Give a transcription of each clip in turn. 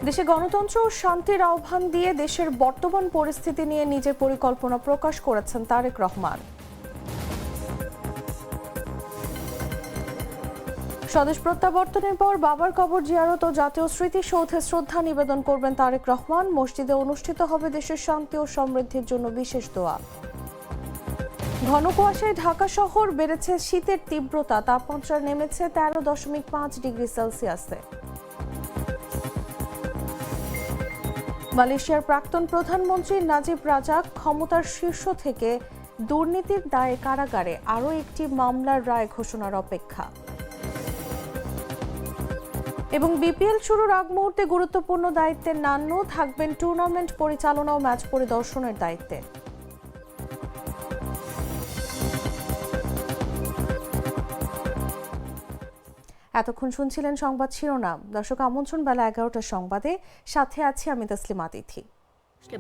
দেশে গণতন্ত্র ও শান্তির আহ্বান দিয়ে দেশের বর্তমান পরিস্থিতি নিয়ে নিজের পরিকল্পনা প্রকাশ করেছেন তারেক রহমান। স্বদেশ প্রত্যাবর্তনের পর বাবার কবর জিয়ারত ও জাতীয় স্মৃতিসৌধে শ্রদ্ধা নিবেদন করবেন তারেক রহমান। মসজিদে অনুষ্ঠিত হবে দেশের শান্তি ও সমৃদ্ধির জন্য বিশেষ দোয়া। ঘন কুয়াশায় ঢাকা শহর বেড়েছে শীতের তীব্রতা, তাপমাত্রা নেমেছে 13.5 ডিগ্রি সেলসিয়াসে। মালয়েশিয়ার প্রাক্তন প্রধানমন্ত্রী নাজিব রাজাক ক্ষমতার শীর্ষ থেকে দুর্নীতির দায়ে কারাগারে, আরও একটি মামলার রায় ঘোষণার অপেক্ষা। এবং বিপিএল শুরুর আগ মুহূর্তে গুরুত্বপূর্ণ দায়িত্বে নান্নু থাকবেন টুর্নামেন্ট পরিচালনা ও ম্যাচ পরিদর্শনের দায়িত্বে। এতক্ষণ শুনছিলেন সংবাদ শিরোনাম। দর্শক, আমন্ত্রণ বেলা 11টার সংবাদে, সাথে আছি আমি তসলিমা তিথি।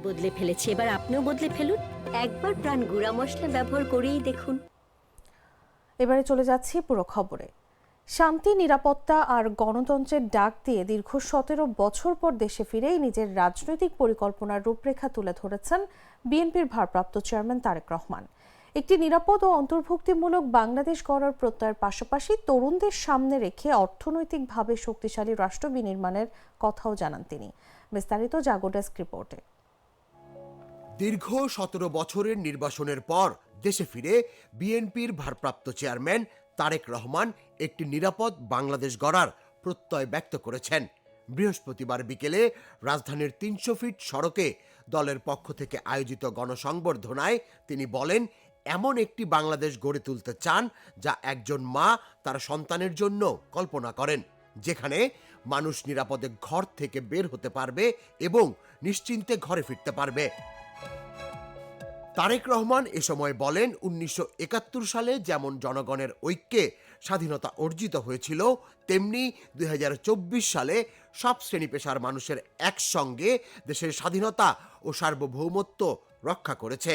বদলে ফেলেছি, এবার আপনিও বদলে ফেলুন। একবার প্রাণ গুঁড়া মশলা ব্যবহার করেই দেখুন। এবারে চলে যাচ্ছি পুরো খবরে। শান্তি, নিরাপত্তা আর গণতন্ত্রের ডাক দিয়ে দীর্ঘ 17 বছর পর দেশে ফিরেই নিজের রাজনৈতিক পরিকল্পনার রূপরেখা তুলে ধরেছেন বিএনপির ভারপ্রাপ্ত চেয়ারম্যান তারেক রহমান। একটি নিরাপদ ও অন্তর্ভুক্তিমূলক বাংলাদেশ গড়ার প্রত্যয়ের পাশাপাশি তরুণদের সামনে রেখে অর্থনৈতিকভাবে শক্তিশালী রাষ্ট্র বিনির্মাণের কথাও জানান তিনি। বিস্তারিত জাগো ডেস্ক রিপোর্টে। দীর্ঘ 17 বছরের নির্বাসনের পর দেশে ফিরে বিএনপির ভারপ্রাপ্ত চেয়ারম্যান তারেক রহমান একটি নিরাপদ বাংলাদেশ গড়ার প্রত্যয় ব্যক্ত করেছেন। বৃহস্পতিবার বিকেলে রাজধানীর 300 ফিট সড়কে দলের পক্ষ থেকে আয়োজিত গণসংবর্ধনায় তিনি বলেন, এমন একটি বাংলাদেশ গড়ে তুলতে চান যা একজন মা তার সন্তানের জন্য কল্পনা করেন, যেখানে মানুষ নিরাপদে ঘর থেকে বের হতে পারবে এবং নিশ্চিন্তে ঘরে ফিরতে পারবে। তারেক রহমান এ সময় বলেন, 1971 সালে যেমন জনগণের ঐক্যে স্বাধীনতা অর্জিত হয়েছিল, তেমনি 2024 সালে সব শ্রেণী পেশার মানুষের একসঙ্গে দেশের স্বাধীনতা ও সার্বভৌমত্ব রক্ষা করেছে।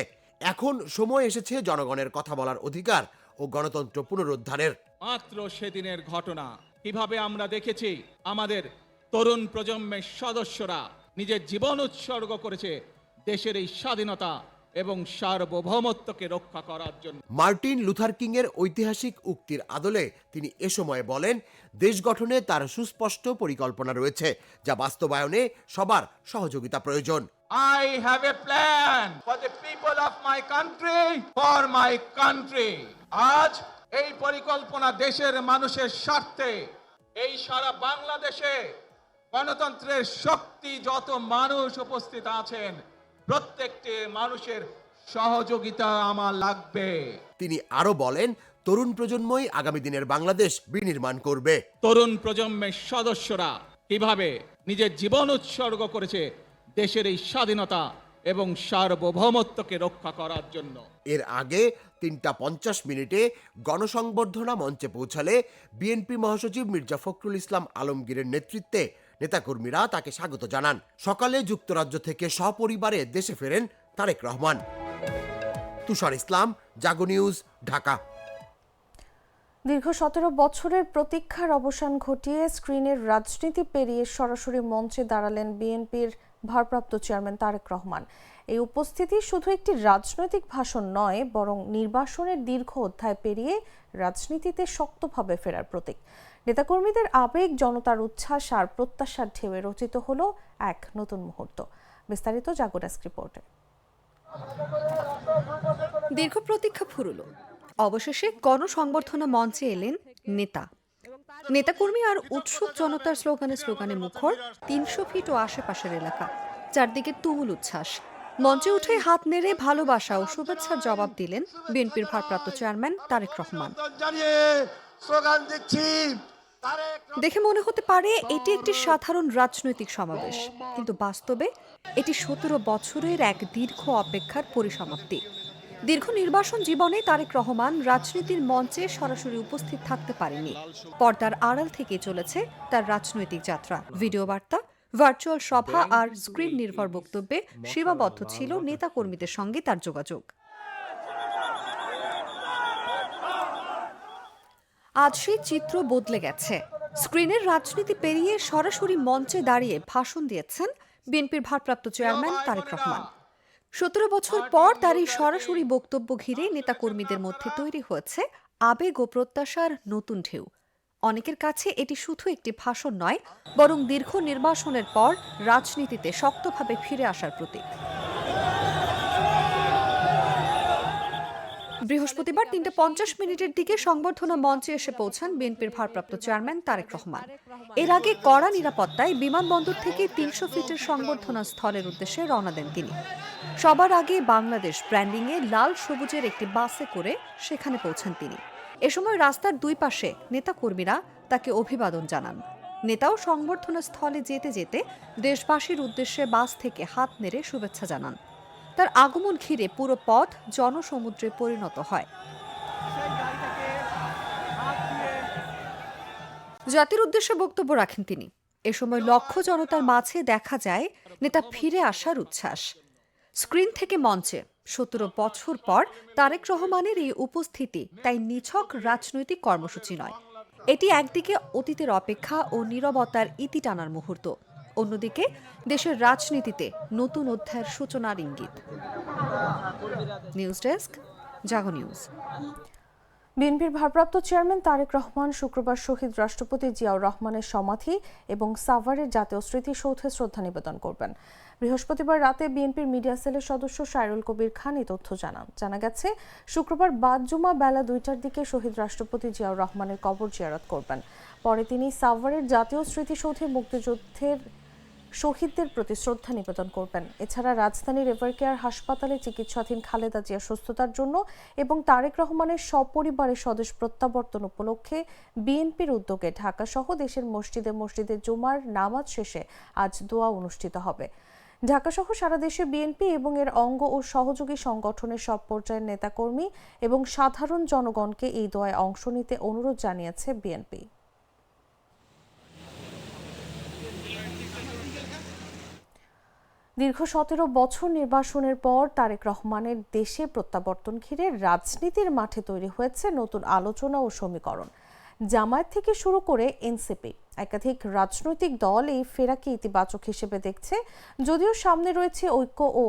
এখন সময় এসেছে জনগণের কথা বলার অধিকার ও গণতন্ত্র পুনরুদ্ধারের। মাত্র সেদিনের ঘটনা, কিভাবে আমরা দেখেছি আমাদের তরুণ প্রজন্মের সদস্যরা নিজের জীবন উৎসর্গ করেছে দেশের এই স্বাধীনতা এবং সার্বভৌমত্বকে রক্ষা করার জন্য। মার্টিন লুথার কিং এর ঐতিহাসিক উক্তির আদলে তিনি এ সময় বলেন, দেশ গঠনে তার সুস্পষ্ট পরিকল্পনা রয়েছে, যা বাস্তবায়নে সবার সহযোগিতা প্রয়োজন। I have a plan for the people of my country, for my country. আজ এই পরিকল্পনা দেশের মানুষের স্বার্থে, এই সারা বাংলাদেশে গণতন্ত্রের শক্তি যত মানুষ উপস্থিত আছেন, প্রত্যেকটি মানুষের সহযোগিতা আমার লাগবে। তিনি আরো বলেন, তরুণ প্রজন্মই আগামী দিনের বাংলাদেশ বিনির্মাণ করবে। তরুণ প্রজন্মের সদস্যরা কিভাবে নিজের জীবন উৎসর্গ করেছে দেশের এই স্বাধীনতা এবং সার্বভৌমত্বকে রক্ষা করার জন্য। এর আগে 3:50 গণসংবর্ধনা মঞ্চে পৌঁছালে বিএনপি মহাসচিব মির্জা ফখরুল ইসলাম আলমগীরের নেতৃত্বে নেতাকর্মীরা তাকে স্বাগত জানান। সকালে যুক্তরাজ্য থেকে সপরিবারে দেশে ফেরেন তারেক রহমান। তুষার ইসলাম, জাগো নিউজ, ঢাকা। দীর্ঘ 17 বছরের প্রতীক্ষার অবসান ঘটিয়ে স্ক্রিনের রাজনীতি পেরিয়ে সরাসরি মঞ্চে দাঁড়ালেন বিএনপির ভারপ্রাপ্ত চেয়ারম্যান তারেক রহমান। এই উপস্থিতি শুধু একটি রাজনৈতিক ভাষণ নয়, বরং নির্বাসনের দীর্ঘ অধ্যায় পেরিয়ে রাজনীতিতে শক্তভাবে ফেরার প্রতীক। নেতাকর্মীদের আবেগ, জনতার উচ্ছ্বাস আর প্রত্যাশার ঢেউয়ে রচিত হলো এক নতুন মুহূর্ত। বিস্তারিত জাগো ডেস্ক রিপোর্টে। দীর্ঘ প্রতীক্ষা ফুরল, অবশেষে গণসংবর্ধনা মঞ্চে এলেন নেতাকর্মী আর উৎসুক জনতার স্লোগানে মুখর 300 ফিট ও আশেপাশের এলাকা। চারদিকে তুমুল উচ্ছ্বাস। মঞ্চে উঠে হাত নেড়ে ভালোবাসা ও শুভেচ্ছার জবাব দিলেন বিএনপির ভারপ্রাপ্ত চেয়ারম্যান তারেক রহমান। দেখে মনে হতে পারে এটি একটি সাধারণ রাজনৈতিক সমাবেশ, কিন্তু বাস্তবে এটি 17 বছরের এক দীর্ঘ অপেক্ষার পরিসমাপ্তি। দীর্ঘ নির্বাসন জীবনে তারেক রহমান রাজনীতির মঞ্চে সরাসরি উপস্থিত থাকতে পারেননি। পর্দার আড়াল থেকে চলেছে তার রাজনৈতিক যাত্রা। ভিডিও বার্তা, ভার্চুয়াল সভা আর স্ক্রিন নির্ভর বক্তব্যে সীমাবদ্ধ ছিল নেতাকর্মীদের সঙ্গে তার যোগাযোগ। আজ সেই চিত্র বদলে গেছে। স্ক্রিনের রাজনীতি পেরিয়ে সরাসরি মঞ্চে দাঁড়িয়ে ভাষণ দিয়েছেন বিএনপির ভারপ্রাপ্ত চেয়ারম্যান তারেক রহমান। 17 বছর পর তার এই সরাসরি বক্তব্য ঘিরে নেতাকর্মীদের মধ্যে তৈরি হয়েছে আবেগ ও প্রত্যাশার নতুন ঢেউ। অনেকের কাছে এটি শুধু একটি ভাষণ নয়, বরং দীর্ঘ নির্বাসনের পর রাজনীতিতে শক্তভাবে ফিরে আসার প্রতীক। বৃহস্পতিবার 3:50 দিকে সংবর্ধনা মঞ্চে এসে পৌঁছান বিএনপির ভারপ্রাপ্ত চেয়ারম্যান তারেক রহমান। এর আগে কড়া নিরাপত্তায় বিমানবন্দর থেকে 300 ফিটের সংবর্ধনা স্থলের উদ্দেশ্যে রওনা দেন তিনি। সবার আগে বাংলাদেশ ব্র্যান্ডিংয়ে লাল সবুজের একটি বাসে করে সেখানে পৌঁছান তিনি। এ সময় রাস্তার দুই পাশে নেতাকর্মীরা তাকে অভিবাদন জানান। নেতাও সংবর্ধনা স্থলে যেতে যেতে দেশবাসীর উদ্দেশ্যে বাস থেকে হাত নেড়ে শুভেচ্ছা জানান। তার আগমন ঘিরে পুরো পথ জনসমুদ্রে পরিণত হয়। জাতির উদ্দেশ্যে বক্তব্য রাখেন তিনি। এ সময় লক্ষ জনতার মাঝে দেখা যায় নেতা ফিরে আসার উচ্ছ্বাস। স্ক্রিন থেকে মঞ্চে 17 বছর পর তারেক রহমানের এই উপস্থিতি তাই নিছক রাজনৈতিক কর্মসূচি নয়, এটি একদিকে অতীতের অপেক্ষা ও নীরবতার ইতি টানার মুহূর্ত, অন্যদিকে দেশের রাজনীতিতে নতুন অধ্যায়ের সূচনার ইঙ্গিত। নিউজ ডেস্ক, জাগো নিউজ। বিএনপির ভারপ্রাপ্ত চেয়ারম্যান তারেক রহমান শুক্রবার শহীদ রাষ্ট্রপতি জিয়াউর রহমানের সমাধি এবং সাভারের জাতীয় স্মৃতিসৌধে শ্রদ্ধা নিবেদন করবেন। বৃহস্পতিবার রাতে বিএনপির মিডিয়া সেলের সদস্য সাইরুল কবির খান এই তথ্য জানান। জানা গেছে, শুক্রবার বাদ জুমা বেলা 2টার দিকে শহীদ রাষ্ট্রপতি জিয়াউর রহমানের কবর জিয়ারত করবেন। পরে তিনি সাভারের জাতীয় স্মৃতিসৌধে মুক্তিযুদ্ধের শহীদদের প্রতি শ্রদ্ধা নিবেদন করবেন। এছাড়া রাজধানীর এভারকেয়ার হাসপাতালে চিকিৎসাধীন খালেদা জিয়ার সুস্থতার জন্য এবং তারেক রহমানের সপরিবারের স্বদেশ প্রত্যাবর্তন উপলক্ষে বিএনপির উদ্যোগে ঢাকা সহ দেশের মসজিদে মসজিদে জুমার নামাজ শেষে আজ দোয়া অনুষ্ঠিত হবে। ঢাকা সহ সারা দেশে বিএনপি এবং এর অঙ্গ ও সহযোগী সংগঠনের সব পর্যায়ের নেতাকর্মী এবং সাধারণ জনগণকে এই দোয়ায় অংশ নিতে অনুরোধ জানিয়েছে বিএনপি। দীর্ঘ 17 বছর নির্বাসনের পর তারেক রহমানের দেশে প্রত্যাবর্তন ঘিরে রাজনীতির মাঠে তৈরি হয়েছে নতুন আলোচনা ও সমীকরণ। জামায়াত থেকে শুরু করে এনসিপি একাধিক রাজনৈতিক দল এই ফেরাকে ইতিবাচক হিসেবে দেখছে, যদিও সামনে রয়েছে ঐক্য ও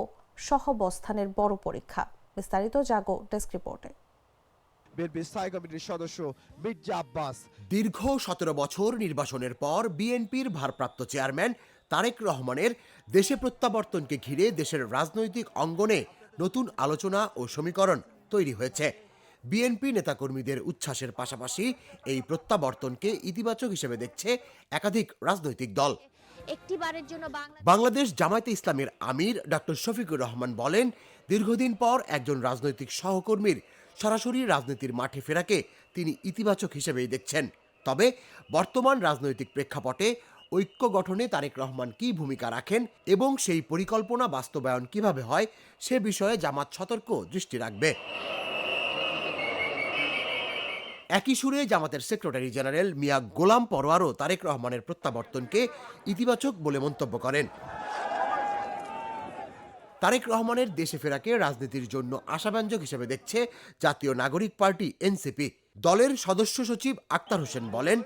সহাবস্থানের বড় পরীক্ষা। বিস্তারিত জাগো ডেস্ক রিপোর্টে। বিএনপির স্থায়ী কমিটির সদস্য মির্জা আব্বাস। দীর্ঘ 17 বছর নির্বাসনের পর বিএনপির ভারপ্রাপ্ত চেয়ারম্যান তারেক রহমানের দেশে প্রত্যাবর্তনকে ঘিরে দেশের রাজনৈতিক অঙ্গনে নতুন আলোচনা ও সমীকরণ তৈরি হয়েছে। বিএনপি নেতাকর্মীদের উচ্ছ্বাসের পাশাপাশি এই প্রত্যাবর্তনকে ইতিবাচক হিসেবে দেখছে একাধিক রাজনৈতিক দল। একটিবারের জন্য বাংলাদেশ জামায়াতে ইসলামের আমির ডক্টর শফিকুর রহমান বলেন, দীর্ঘদিন পর একজন রাজনৈতিক সহকর্মীর সরাসরি রাজনীতির মাঠে ফেরাকে তিনি ইতিবাচক হিসেবেই দেখছেন। তবে বর্তমান রাজনৈতিক প্রেক্ষাপটে ঐক্য গঠনে তারেক রহমান কী ভূমিকা রাখেন এবং সেই পরিকল্পনা বাস্তবায়ন কিভাবে হয় সে বিষয়ে জামাত সতর্ক দৃষ্টি রাখবে। একই সুরে জামাতের সেক্রেটারি জেনারেল মিয়া গোলাম পরোয়ারও তারেক রহমানের প্রত্যাবর্তনকে ইতিবাচক বলে মন্তব্য করেন। তারেক রহমানের দেশে ফেরাকে রাজনীতির জন্য আশাব্যঞ্জক হিসেবে দেখছে জাতীয় নাগরিক পার্টি এনসিপি। দলের সদস্য সচিব আক্তার হোসেন বলেন,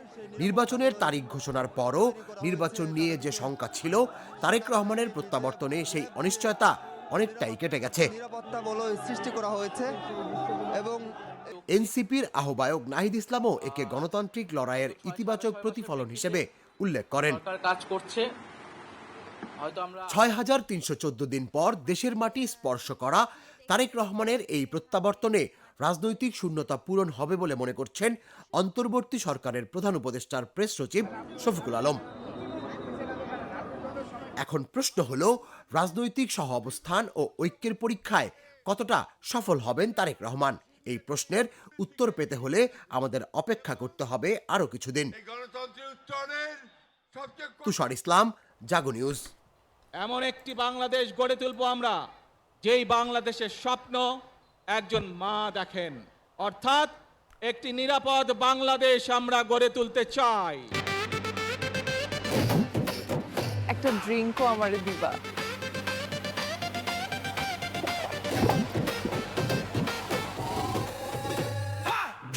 নির্বাচনের তারিখ ঘোষণার পরও নির্বাচন নিয়ে যে শঙ্কা ছিল, তারেক রহমানের প্রত্যাবর্তনে সেই অনিশ্চয়তা অনেকটাই কেটে গেছে। নিরাপত্তা বলয় সৃষ্টি করা হয়েছে এবং এনসিপির আহ্বায়ক নাহিদ ইসলামও একে গণতান্ত্রিক লড়াইয়ের ইতিবাচক প্রতিফলন হিসেবে উল্লেখ করেন। ৬,৩১৪ দিন পর দেশের মাটি স্পর্শ করা তারেক রহমানের এই প্রত্যাবর্তনে রাজনৈতিক শূন্যতা পূরণ হবে বলে মনে করছেন অন্তর্বর্তী সরকারের প্রধান উপদেষ্টার প্রেস সচিব শফিকুল আলম। এখন প্রশ্ন হলো, রাজনৈতিক সহাবস্থান ও ঐক্যের পরীক্ষায় কতটা সফল হবেন তারেক রহমান? এই প্রশ্নের উত্তর পেতে হলে আমাদের অপেক্ষা করতে হবে আরো কিছুদিন। তুষার ইসলাম, জাগো নিউজ। এমন একটি বাংলাদেশ গড়ে তুলব আমরা, যেই বাংলাদেশের স্বপ্ন একজন মা দেখেন, অর্থাৎ একটি নিরাপদ বাংলাদেশ আমরা গড়ে তুলতে চাই। একটা ড্রিঙ্কও আমারে দিবা?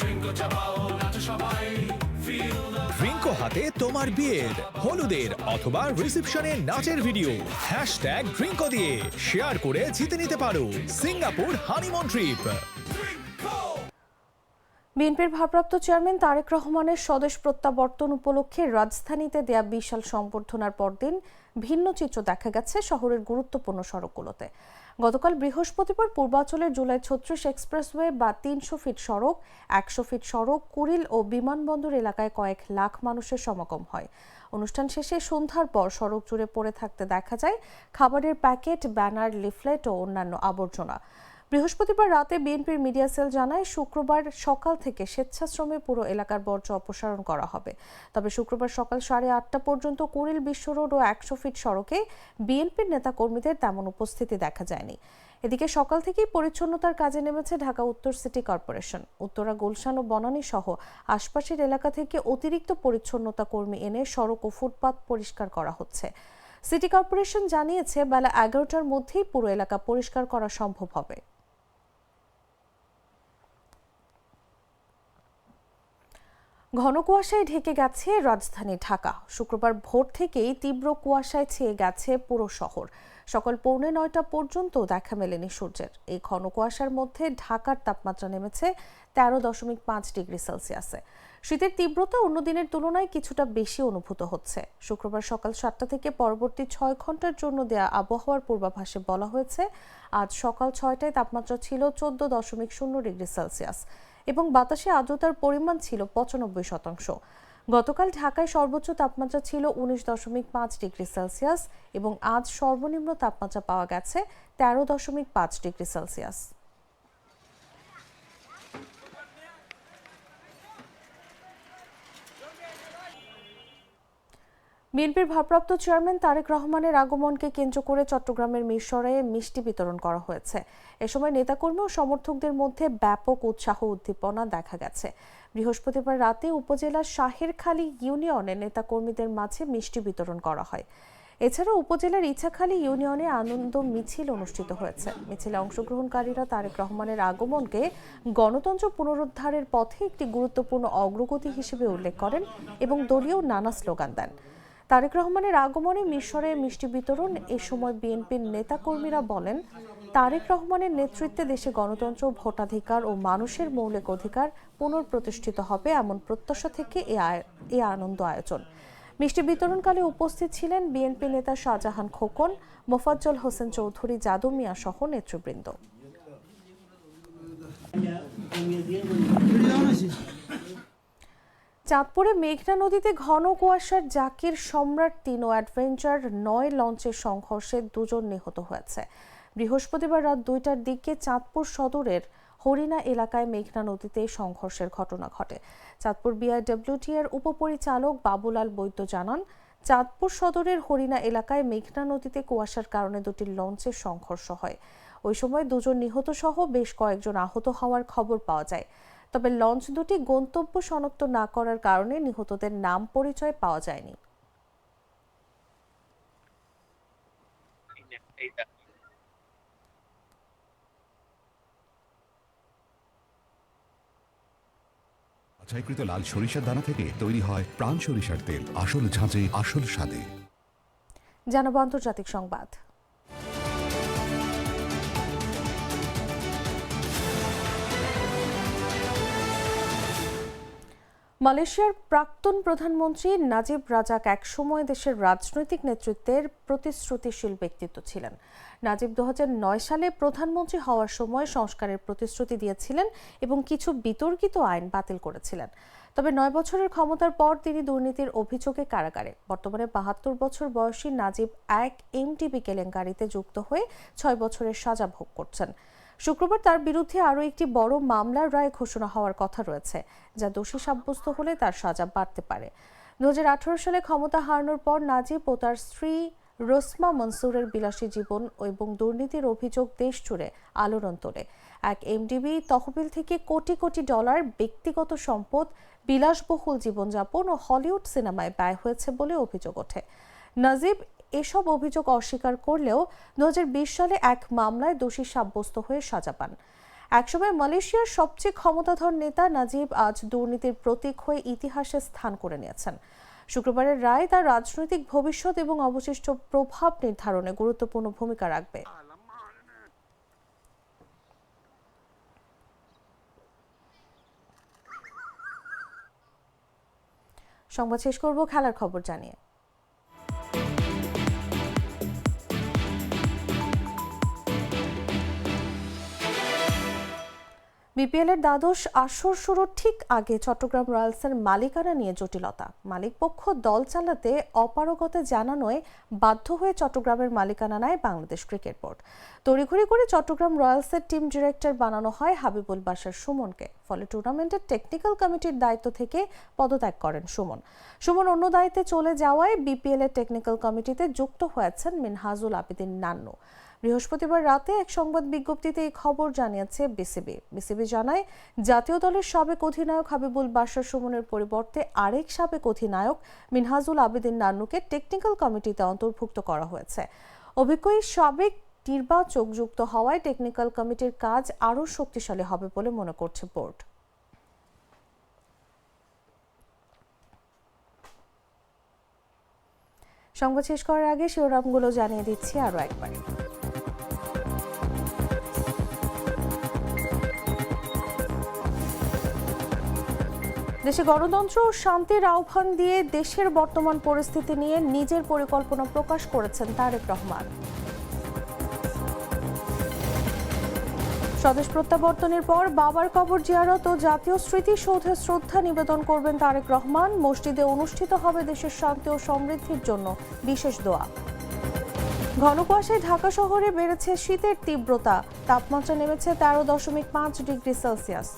Jingle jabao, nacho shabai. ড্রিঙ্কো হাতে তোমার বিয়ের, হলুদের অথবা রিসেপশনের নাচের ভিডিও #ড্রিঙ্কো দিয়ে শেয়ার করে জিতে নিতে পারো সিঙ্গাপুর হানিমুন ট্রিপ। বিএনপির ভারপ্রাপ্ত চেয়ারম্যান তারেক রহমানের স্বদেশ প্রত্যাবর্তন উপলক্ষে রাজধানীতে দেয়া বিশাল সংবর্ধনার পরদিন ভিন্ন চিত্র দেখা গেছে শহরের গুরুত্বপূর্ণ সড়কগুলোতে। গতকাল বৃহস্পতিবার পূর্বাঞ্চলের জুলাই 36 এক্সপ্রেসওয়ে বা 300 ফিট সড়ক, 100 ফিট সড়ক, কুড়িল ও বিমানবন্দর এলাকায় কয়েক লাখ মানুষের সমাগম হয়। অনুষ্ঠান শেষে সন্ধ্যার পর সড়ক জুড়ে পড়ে থাকতে দেখা যায় খাবারের প্যাকেট, ব্যানার, লিফলেট ও অন্যান্য আবর্জনা। বৃহস্পতিবার রাতে বিএনপির মিডিয়া সেল জানায় শুক্রবার সকাল থেকে স্বেচ্ছাশ্রমে পুরো এলাকার বর্জ্য অপসারণ করা হবে। তবে শুক্রবার সকাল 8:30 পর্যন্ত কুড়িল বিশ্ব রোড ও 100 ফিট সড়কে বিএনপির নেতাকর্মীদের তেমন উপস্থিতি দেখা যায়নি। এদিকে সকাল থেকেই পরিচ্ছন্নতার কাজে নেমেছে ঢাকা উত্তর সিটি কর্পোরেশন। উত্তরা, গুলশান ও বনানী সহ আশপাশের এলাকা থেকে অতিরিক্ত পরিচ্ছন্নতা কর্মী এনে সড়ক ও ফুটপাত পরিষ্কার করা হচ্ছে। সিটি কর্পোরেশন জানিয়েছে বেলা 11টার মধ্যেই পুরো এলাকা পরিষ্কার করা সম্ভব হবে। ঘন কুয়াশায় ঢেকে গেছে রাজধানী ঢাকা। শুক্রবার ভোর থেকেই তীব্র কুয়াশায় ছেয়ে গেছে পুরো শহর। সকাল 8:45 পর্যন্ত দেখা মেলেনি সূর্যের। এই ঘন কুয়াশার মধ্যে ঢাকার তাপমাত্রা নেমেছে 13.5 ডিগ্রি সেলসিয়াসে। শীতের তীব্রতা অন্য দিনের তুলনায় কিছুটা বেশি অনুভূত হচ্ছে। শুক্রবার সকাল 7টা থেকে পরবর্তী 6 ঘন্টার জন্য দেয়া আবহাওয়ার পূর্বাভাসে বলা হয়েছে আজ সকাল 6টায় তাপমাত্রা ছিল 14.0 ডিগ্রি সেলসিয়াস এবং বাতাসে আর্দ্রতার পরিমাণ ছিল 95%। গতকাল ঢাকায় সর্বোচ্চ তাপমাত্রা ছিল 19.5 ডিগ্রি সেলসিয়াস এবং আজ সর্বনিম্ন তাপমাত্রা পাওয়া গেছে 13.5 ডিগ্রি সেলসিয়াস। বিএনপির ভারপ্রাপ্ত চেয়ারম্যান তারেক রহমানের আগমনকে কেন্দ্র করে চট্টগ্রামের মিরসরাইয়ে মিষ্টি বিতরণ করা হয়েছে। এ সময় নেতাকর্মী ও সমর্থকদের মধ্যে ব্যাপক উৎসাহ উদ্দীপনা দেখা গেছে। বৃহস্পতিবার রাতে উপজেলার শাহেরখালী ইউনিয়নে নেতাকর্মীদের মাঝে মিষ্টি বিতরণ করা হয়। এছাড়া উপজেলার ইছাখালী ইউনিয়নে আনন্দ মিছিল অনুষ্ঠিত হয়েছে। মিছিলে অংশগ্রহণকারীরা তারেক রহমানের আগমনকে গণতন্ত্র পুনরুদ্ধারের পথে একটি গুরুত্বপূর্ণ অগ্রগতি হিসেবে উল্লেখ করেন এবং দলীয় নানা স্লোগান দেন। তারেক রহমানের আগমনে মিরসরে মিষ্টি বিতরণ। এ সময় বিএনপির নেতাকর্মীরা বলেন, তারেক রহমানের নেতৃত্বে দেশে গণতন্ত্র, ভোটাধিকার ও মানুষের মৌলিক অধিকার পুনঃপ্রতিষ্ঠিত হবে এমন প্রত্যাশা থেকে এ আনন্দ আয়োজন। মিষ্টি বিতরণকালে উপস্থিত ছিলেন বিএনপি নেতা শাহজাহান খোকন, মোফাজ্জল হোসেন চৌধুরী, জাদু মিয়া সহ নেতৃবৃন্দ। চাঁদপুরে মেঘনা নদীতে ঘন কুয়াশার জাকির, সম্রাট 3 ও অ্যাডভেঞ্চার 9 লঞ্চের সংঘর্ষে 2 জন নিহত হয়েছে। বৃহস্পতিবার রাত 2টার দিকে চাঁদপুর সদরের হরিণা এলাকায় মেঘনা নদীতে সংঘর্ষের ঘটনা ঘটে। চাঁদপুর বিআইডব্লিউটি এর উপপরিচালক বাবুলাল বৈদ্য জানান, চাঁদপুর সদরের হরিণা এলাকায় মেঘনা নদীতে কুয়াশার কারণে 2টি লঞ্চের সংঘর্ষ হয়। ওই সময় 2 জন নিহত সহ বেশ কয়েকজন আহত হওয়ার খবর পাওয়া যায়। তবে লঞ্চ দুটি গন্তব্য শনাক্ত না করার কারণে নিহতদের নাম পরিচয় পাওয়া যায়নি। বাছাইকৃত লাল সরিষার দানা থেকে তৈরি হয় প্রাণ সরিষার তেল, আসল ঝাঁঝে আসল স্বাদে। জানাবো আন্তর্জাতিক সংবাদ। মালয়েশিয়ার প্রাক্তন প্রধানমন্ত্রী নাজিব রাজাক একসময় দেশের রাজনৈতিক নেতৃত্বের প্রতিশ্রুতিশীল ব্যক্তিত্ব ছিলেন। নাজিব 2009 সালে প্রধানমন্ত্রী হওয়ার সময় সংস্কারের প্রতিশ্রুতি দিয়েছিলেন এবং কিছু বিতর্কিত আইন বাতিল করেছিলেন। তবে 9 বছরের ক্ষমতার পর তিনি দুর্নীতির অভিযোগে কারাগারে। বর্তমানে 72 বছর বয়সী নাজিব এক এমটিবি কেলেঙ্কারিতে যুক্ত হয়ে 6 বছরের সাজা ভোগ করছেন। শুক্রবার তার বিরুদ্ধে আরও একটি বড় মামলার রায় ঘোষণা হওয়ার কথা রয়েছে, যা দোষী সাব্যস্ত হলে তার সাজা বাড়তে পারে। 2018 সালে ক্ষমতা হারানোর পর নাজিব ও তার স্ত্রী রোসমা মনসুরের বিলাসী জীবন এবং দুর্নীতির অভিযোগ দেশ জুড়ে আলোড়ন তোলে। এক এমডিবি তহবিল থেকে কোটি কোটি ডলার ব্যক্তিগত সম্পদ, বিলাসবহুল জীবনযাপন ও হলিউড সিনেমায় ব্যয় হয়েছে বলে অভিযোগ ওঠে। নাজিব এসব অভিযোগ অস্বীকার করলেও 2020 সালে এক মামলায় দোষী সাব্যস্ত হয়ে সাজা পান। একসময় মালয়েশিয়ার সবচেয়ে ক্ষমতাধর নেতা নাজিব আজ দুর্নীতির প্রতীক হয়ে ইতিহাসে স্থান করে নিয়েছেন। শুক্রবারের রায় তার রাজনৈতিক ভবিষ্যৎ এবং অবশিষ্ট প্রভাব নির্ধারণে গুরুত্বপূর্ণ ভূমিকা রাখবে। সংবাদ শেষ করব খেলার খবর জানিয়ে। বিপিএলের দ্বাদশ আসর শুরুর ঠিক আগে চট্টগ্রাম রয়্যালসের মালিকানা নিয়ে জটিলতা। মালিকপক্ষ দল চালাতে অপারগতা জানানোয় বাধ্য হয়ে চট্টগ্রামের মালিকানা নেয় বাংলাদেশ ক্রিকেট বোর্ড। তড়িঘড়ি করে চট্টগ্রাম রয়্যালসের টিম ডিরেক্টর বানানো হয় হাবিবুল বাশার সুমনকে। ফলে টুর্নামেন্টের টেকনিক্যাল কমিটির দায়িত্ব থেকে পদত্যাগ করেন সুমন। সুমন অন্য দায়িত্বে চলে যাওয়ায় বিপিএল এর টেকনিক্যাল কমিটিতে যুক্ত হয়েছেন মিনহাজুল আবেদিন নান্নু। বৃহস্পতিবার রাতে এক সংবাদ বিজ্ঞপ্তিতে এই খবর জানিয়েছে বিসিবি জানায়, জাতীয় দলের সাবেক অধিনায়ক হাবিবুল বাশার সুমনের পরিবর্তে আরেক সাবেক অধিনায়ক মিনহাজুল আবেদিন নান্নুকে টেকনিক্যাল কমিটিতে অন্তর্ভুক্ত করা হয়েছে। অভিজ্ঞ এই সাবেক নির্বাচক যুক্ত হওয়ায় টেকনিক্যাল কমিটির কাজ আরও শক্তিশালী হবে বলে মনে করছে বোর্ড। সংবাদ শেষ করার আগে শিরোনামগুলো জানিয়ে দিচ্ছি আরও একবার। দেশে গণতন্ত্র ও শান্তির আহ্বান দিয়ে দেশের বর্তমান পরিস্থিতি নিয়ে নিজের পরিকল্পনা প্রকাশ করেছেন তারেক রহমান। স্বদেশ প্রত্যাবর্তনের পর বাবার কবর জিয়ারত ও জাতীয় স্মৃতিসৌধে শ্রদ্ধা নিবেদন করবেন তারেক রহমান। মসজিদে অনুষ্ঠিত হবে দেশের শান্তি ও সমৃদ্ধির জন্য বিশেষ দোয়া। ঘন কুয়াশায় ঢাকা শহরে বেড়েছে শীতের তীব্রতা, তাপমাত্রা নেমেছে 13.5 ডিগ্রি সেলসিয়াস।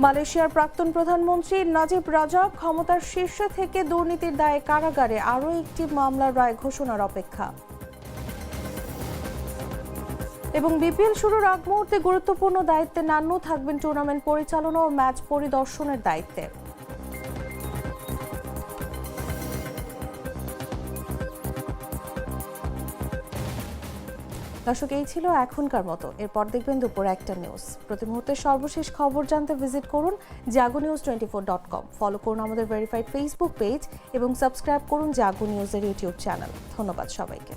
মালয়েশিয়ার প্রাক্তন প্রধানমন্ত্রী নাজিব রাজাব ক্ষমতার শীর্ষে থেকে দুর্নীতির দায়ে কারাগারে, আরও একটি মামলার রায় ঘোষণার অপেক্ষা। এবং বিপিএল শুরুর আগ মুহূর্তে গুরুত্বপূর্ণ দায়িত্বে নান্নু থাকবেন টুর্নামেন্ট পরিচালনা ও ম্যাচ পরিদর্শনের দায়িত্বে। দর্শক, এই ছিল এখনকার মতো। এরপর দেখবেন দুপুর 1টা নিউজ। প্রতি মুহূর্তের সর্বশেষ খবর জানতে ভিজিট করুন jagonews24.com। ফলো করুন আমাদের ভেরিফাইড ফেসবুক পেজ এবং সাবস্ক্রাইব করুন জাগো নিউজের ইউটিউব চ্যানেল। ধন্যবাদ সবাইকে।